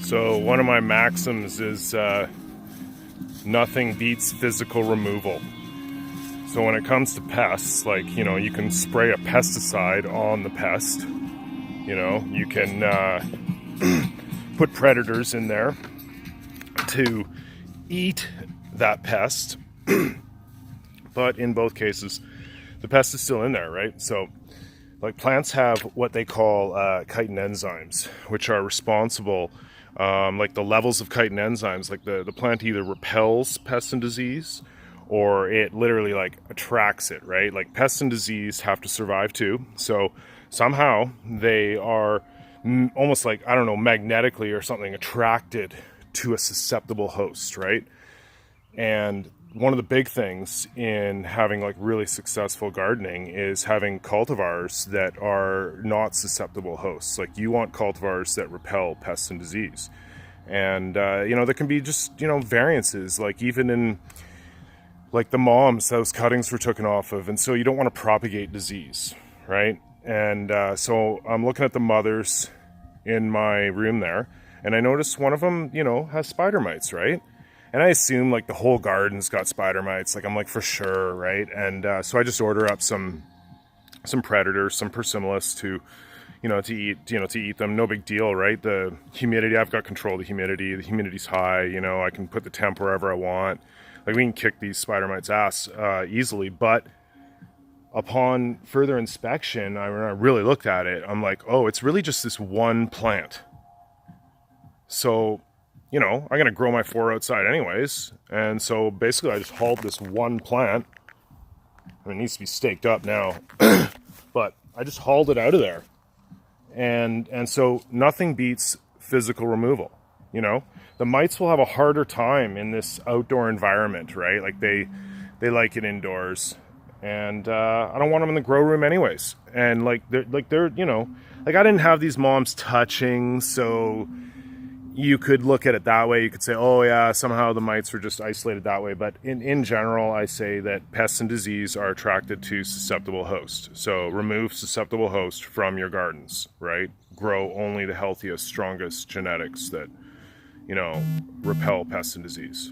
So one of my maxims is nothing beats physical removal. So when it comes to pests, like, you can spray a pesticide on the pest. You can put predators in there to eat that pest. But in both cases, the pest is still in there, right? So like plants have what they call chitin enzymes, which are responsible, like the levels of chitin enzymes, like the plant either repels pest and disease or it literally like attracts it, right? Like pest and disease have to survive too. So somehow they are almost like, I don't know, magnetically or something attracted to a susceptible host, right? And one of the big things in having like really successful gardening is having cultivars that are not susceptible hosts. Like you want cultivars that repel pests and disease. And, there can be just, variances, like even in like the moms those cuttings were taken off of. And so you don't want to propagate disease, right? And so I'm looking at the mothers in my room there, and I noticed one of them, has spider mites, right? And I assume like the whole garden's got spider mites, like I'm like for sure, right? And so I just order up some predators, some Persimilis to eat them. No big deal, right? The humidity, I've got control of the humidity. The humidity's high, I can put the temp wherever I want. Like we can kick these spider mites' ass easily. But upon further inspection, when I really looked at it, I'm like, oh, it's really just this one plant. So I'm going to grow my 4 outside anyways. And so basically I just hauled this one plant. It needs to be staked up now. But I just hauled it out of there. And so nothing beats physical removal. The mites will have a harder time in this outdoor environment, right? Like they like it indoors. And I don't want them in the grow room anyways. And they're I didn't have these moms touching, so you could look at it that way. You could say, oh yeah, somehow the mites were just isolated that way. But in general, I say that pests and disease are attracted to susceptible host. So remove susceptible host from your gardens, right? Grow only the healthiest, strongest genetics that, repel pests and disease.